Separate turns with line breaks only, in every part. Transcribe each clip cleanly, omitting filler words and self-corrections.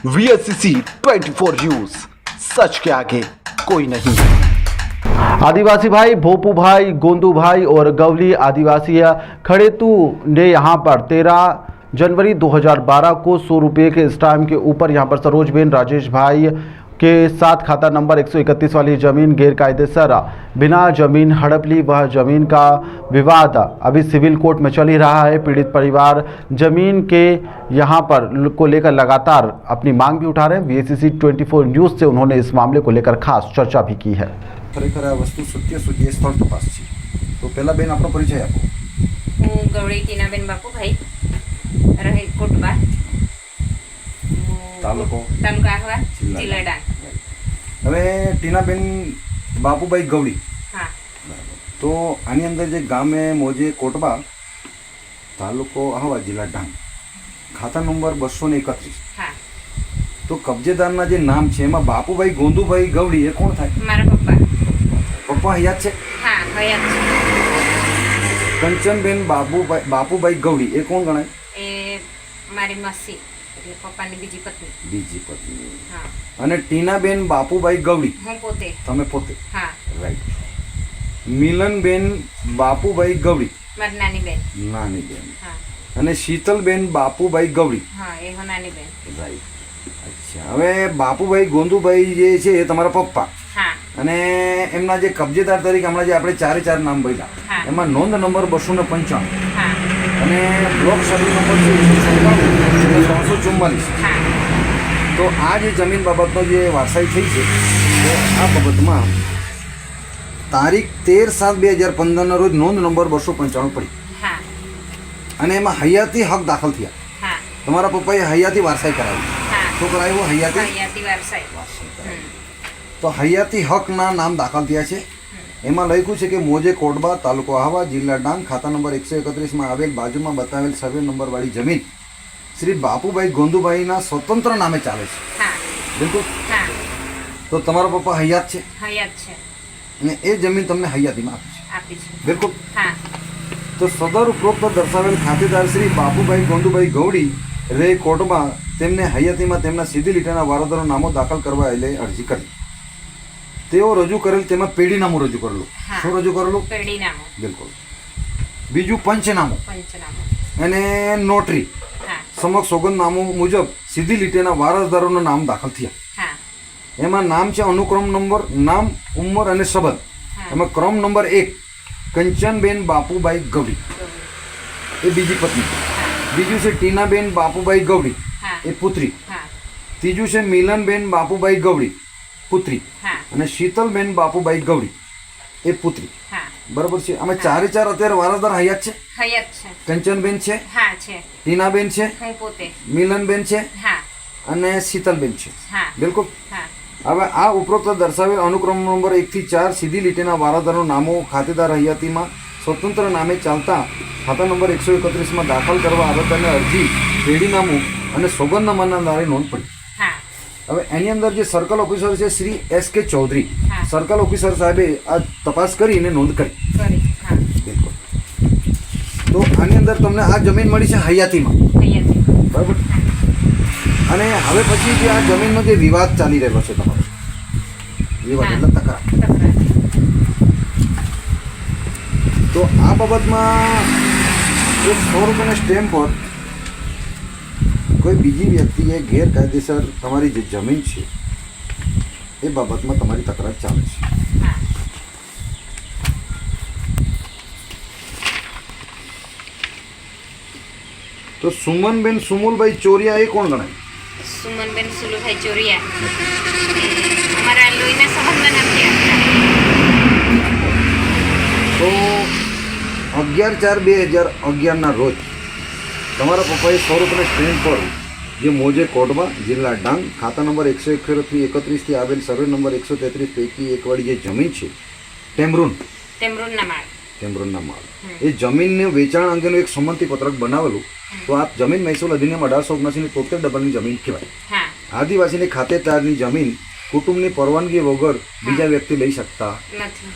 VSCC 24 news, सच के आगे कोई नहीं। आदिवासी भाई भोपू भाई, गोंदू भाई और गवली आदिवासी खड़ेतू ने यहाँ पर 13 जनवरी 2012 को 100 रुपये के स्टैम्प के ऊपर यहाँ पर सरोजबेन राजेश भाई के साथ खाता नंबर 131 वाली जमीन गैरकायदेसर बिना जमीन हड़प ली। वह जमीन का विवाद अभी सिविल कोर्ट में चल ही रहा है। पीड़ित परिवार जमीन के यहाँ पर को लेकर लगातार अपनी मांग भी उठा रहे हैं। VSCC 24 न्यूज़ से उन्होंने इस मामले को लेकर खास चर्चा भी की है।
खरेखर आ वस्तु सत्य सूची स्थल तपास છે। તો પહેલા બેન આપણો પરિચય આપો।
હું ગવળી ટીનાબેન બાપુભાઈ રહે કોટબા
તાલુકો
આહવા જિલ્લા ડાંગ।
હવે ટીનાબેન બાપુભાઈ ગવડી,
હા,
તો આની અંદર જે ગામે મોજે કોટબા તાલુકો આહવા જિલ્લા ડાંગ, ખાતા નંબર 231,
હા,
તો કબજેદારના જે નામ છે એમાં બાપુભાઈ ગોંદુભાઈ ગવડી એ કોણ થાય?
મારા પપ્પા।
પપ્પા હયાત છે?
હા, હયાત છે।
કંચનબેન બાપુભાઈ ગવડી એ કોણ ગણાય?
એ મારી માસી એટલે પપ્પાની બીજી પત્ની।
બીજી પત્ની।
હા।
અને ટીનાબેન બાપુભાઈ ગવડી
હું પોતે।
તમે પોતે?
હા।
રાઈટ। મિલનબેન બાપુભાઈ ગવડી
મારી નાની બેન।
નાની બેન।
હા।
અને શીતલબેન બાપુભાઈ ગવડી,
હા, એ હું નાની બેન।
રાઈટ। અચ્છા, હવે બાપુભાઈ ગોંદુભાઈ જે છે એ તમારા પપ્પા,
હા,
અને એમના જે કબજેદાર તરીકે હમણાં જે આપણે ચારે ચાર નામ બોલ્યા
હા,
એમાં નોંધ નંબર 295
હા,
અને બ્લોક સર્વે નંબર છે 344।
હા,
તો આ જે જમીન બાબતનો જે વારસાઈ થઈ છે તો આ બાબતમાં તારીખ 13/7/2015 ના રોજ નોંધ નંબર 295 પડી
હા,
અને એમાં હયાતી હક દાખલ થયા।
હા,
તમારા પપ્પાએ હયાતી વારસાઈ કરાવી।
હા,
શું કરાવ્યું? હયાતી
હયાતી વારસાઈ।
કરાવી। તો હયાતી હકના નામ દાખલ થયા છે। એમાં લખ્યું છે કે મોજે કોટબા તાલુકો આહવા જિલ્લા ડાંગ ખાતા નંબર 131માં આવેલ બાજુમાં બતાવેલ સર્વે નંબરવાળી જમીન શ્રી બાપુભાઈ ગોંદુભાઈના સ્વતંત્ર નામે ચાલે છે।
હા,
બિલકુલ।
હા,
તો તમારા પપ્પા હયાત છે
હયાત છે,
અને એ જમીન તમને હયાતીમાં આપી છે।
આપી છે।
બિલકુલ।
હા,
તો સદર ઉપરોક્ત દર્શાવેલ ખાતેદાર શ્રી બાપુભાઈ ગોંદુભાઈ ગવડી રે કોટબા તેમને હયાતીમાં તેમના સીધી લીટીના વારસદારો નામો દાખલ કરવા એટલે અરજી કરી। તેઓ રજૂ કરેલ તેમાં પેઢીનામું રજૂ કરેલું।
હા।
શું રજૂ કરેલું?
પેઢીનામું,
બિલકુલ। બીજું પંચનામું
પંચનામું,
અને નોટરી
હા,
સમક્ષ સોગંદનામું મુજબ સીધી લીટીના વારસદારોનું નામ દાખલ થયા।
હા,
એમાં નામ છે અનુક્રમ નંબર, નામ, ઉંમર અને સંબંધ।
હા,
એમાં ક્રમ નંબર 1 કંચનબેન બાપુભાઈ ગવડી એ બીજી પત્ની। બીજું છે ટીનાબેન બાપુભાઈ ગવડી
હા,
એ પુત્રી।
હા,
ત્રીજું છે મિલનબેન બાપુભાઈ ગવડી પુત્રી,
હા,
અને શીતલબેન બાપુભાઈ ગવડી એ પુત્રી।
હા,
બરાબર છે। આમાં ચારે ચાર અત્યારે વારસદાર હયાત છે।
હયાત છે।
કંચનબેન છે,
હા, છે,
ટીનાબેન છે,
હું પોતે।
મિલનબેન છે
હા,
અને શીતલબેન છે।
હા,
બિલકુલ।
હા,
હવે આ ઉપરોક્ત દર્શાવેલ અનુક્રમ નંબર 1 થી 4 સીધી લીટીના વારસદારોના નામો ખાતેદાર હયાતીમાં સ્વતંત્ર નામે ચાલતા ખાતા નંબર 131માં દાખલ કરવા આવેદનને અરજી, પેઢીનામું અને સોગંદનામાના નામે નોંધ પડી।
હા,
હવે એની અંદર જે સર્કલ ઓફિસર છે શ્રી SK ચૌધરી,
હા,
સર્કલ ઓફિસર સાહેબે આ તપાસ કરીને નોંધ કરી।
કરી। હા,
બિલકુલ। તો આની અંદર તમને આ જમીન મળી છે હયાતીમાં,
હયાતી।
બરાબર। અને હવે પછી જે આ જમીનનો જે વિવાદ ચાલી રહ્યો છે તમારો, વિવાદ એટલે તકરાર,
તકરાર।
તો આ બાબતમાં એક 100 રૂપિયાના સ્ટેમ્પ પર કોઈ બીજી વ્યક્તિએ ગેરકાયદેસર તમારી જે જમીન છે એ બાબતમાં તમારી તકરાર ચાલે છે।
હા,
તો સુમનબેન સુમુલભાઈ ચોરિયા એ કોણ ગણાય?
સુમનબેન સુલુભાઈ ચોરિયા અમારા લોહીના સંબંધમાં નથી આપતા।
તો 11/4/2011ના રોજ તમારા પપ્પાએ 100 રૂપિયાના સ્ટેમ્પ પર જે મોજે કોટબા જિલ્લા ડાંગ ખાતા નંબર 131થી આવેલ સર્વે નંબર 133 પૈકી એકવાળી જે જમીન છે
ટેમરૂનના માળ,
ટેમરૂનના માળ, એ જમીનને વેચાણ અંગેનું એક સંમતિ પત્રક બનાવેલું। તો આ જમીન મહેસૂલ અધિનિયમ 1879ની 73 જમીન કહેવાય।
હા,
આદિવાસીની ખાતેદારની જમીન કુટુંબની પરવાનગી વગર બીજા વ્યક્તિ લઈ શકતા
નથી।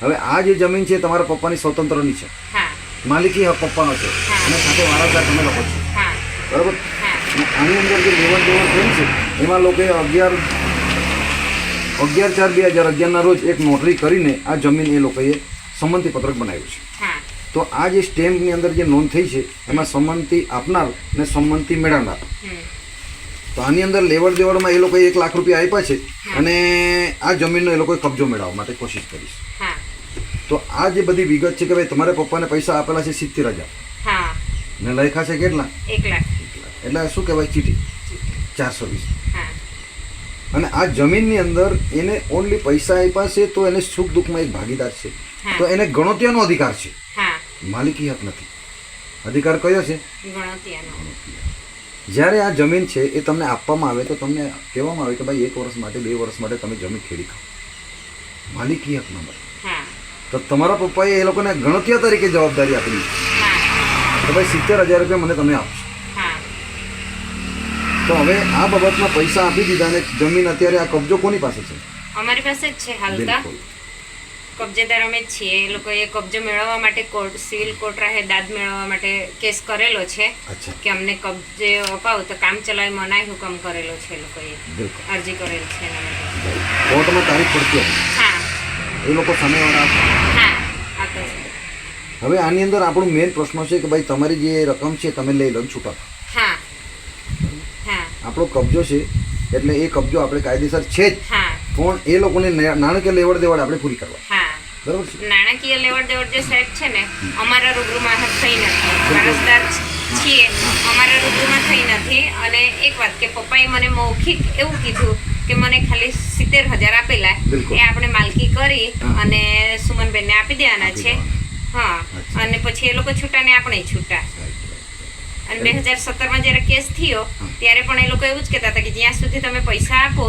હવે આ જે જમીન છે તમારા પપ્પાની સ્વતંત્રની છે,
હા,
માલિકી હક પપ્પાનો છે, અને સાથે વારસદાર તમે લોકો છો,
હા,
બરાબર। અને આની અંદર જે લેવડ દેવડ થયેલ છે એમાં લોકોએ 11/4/2011ના રોજ એક નોટરી કરીને આ જમીન એ લોકોએ સંમતિ પત્રક બનાવ્યું છે.
હા
તો આ જે સ્ટેમ્પની અંદર જે નોંધ થઈ છે એમાં સંમતિ આપનાર અને સંમતિ મેળવનાર.
હમ.
તો આની અંદર લેવડ દેવડમાં એ લોકોએ 1 લાખ રૂપિયા આપ્યા છે અને આ જમીનનો એ લોકોએ કબજો મેળવવા માટે કોશિશ કરી છે.
હા
તો આ જે બધી વિગત છે કે ભાઈ તમારે પપ્પાને પૈસા આપેલા છે 70,000
હા
ને લખ્યા છે કેટલા?
1 લાખ.
એટલે શું કહેવાય? ચીટી 420.
હા
અને આ જમીનની અંદર એને ઓનલી પૈસા આપ્યા છે તો એને સુખ દુઃખમાં એક ભાગીદાર છે.
હા.
તો એને ગણોતિયાનો અધિકાર છે,
હા
માલિકી હક નથી. અધિકાર કયો છે?
ગણોતિયાનો.
જ્યારે આ જમીન છે એ તમને આપવામાં આવે તો તમને કહેવામાં આવે કે ભાઈ 1 વર્ષ માટે 2 વર્ષ માટે તમે જમીન ખેડી ખાઓ. માલિકી હક નંબર.
હા
તો તમારા પપ્પાએ એ લોકોને ગણોતિયા તરીકે જવાબદારી આપેલી
હા
તો ભાઈ 70,000 રૂપિયા મને તમે આપશો.
હા
તો હવે આ બાબતમાં પૈસા આપી દીધા અને જમીન અત્યારે આ કબજો કોની પાસે છે?
અમારી પાસે જ છે હાલતા.
બિલકુલ.
કબજેદાર અમે જ છીએ. એ લોકોએ કબજો મેળવવા માટે કોર્ટ સિવિલ કોર્ટ રાહે દાદ મેળવવા માટે કેસ કરેલો છે
અચ્છા,
કે અમને કબજે અપાવો તો કામ ચલાવી મનાઈ હુકમ કરેલો છે. એ લોકોએ
બિલકુલ.
અરજી કરેલ છે એના માટે.
કોર્ટમાં તારીખ પડતી હતી
હા
એ લોકો સામેવાળા આપે.
હા આ તો છે.
હવે આની અંદર આપણું મેઇન પ્રશ્ન છે કે ભાઈ તમારી જે રકમ છે તમે લઈ લો ને છૂટા થાઓ.
હા હા
આપણો કબજો છે એટલે એ કબજો આપણે કાયદેસર છે જ
હા
પણ એ લોકોને નાણાકીય લેવડ દેવડ આપણે પૂરી કરવા.
હા
બરાબર છે?
નાણાકીય લેવડ દેવડ જે સાહેબ છે ને અમારા રૂબરૂમાં થઈ નથી. વારસદાર છીએ, અમારા રૂબરૂમાં થઈ નથી. અને એક વાત કે પપ્પાએ મને મૌખિક એવું કીધું કે મને ખાલી 70,000 આપેલા
બિલકુલ.
એ આપણે માલકી કરી
હા.
અને સુમનબેનને આપી દેવાના છે. હા
અચ્છા.
અને પછી એ લોકો છૂટા ને આપણે છૂટા. અને 2017માં જ્યારે કેસ થયો ત્યારે પણ એ લોકો એવું જ કહેતા હતા કે જ્યાં સુધી તમે પૈસા આપો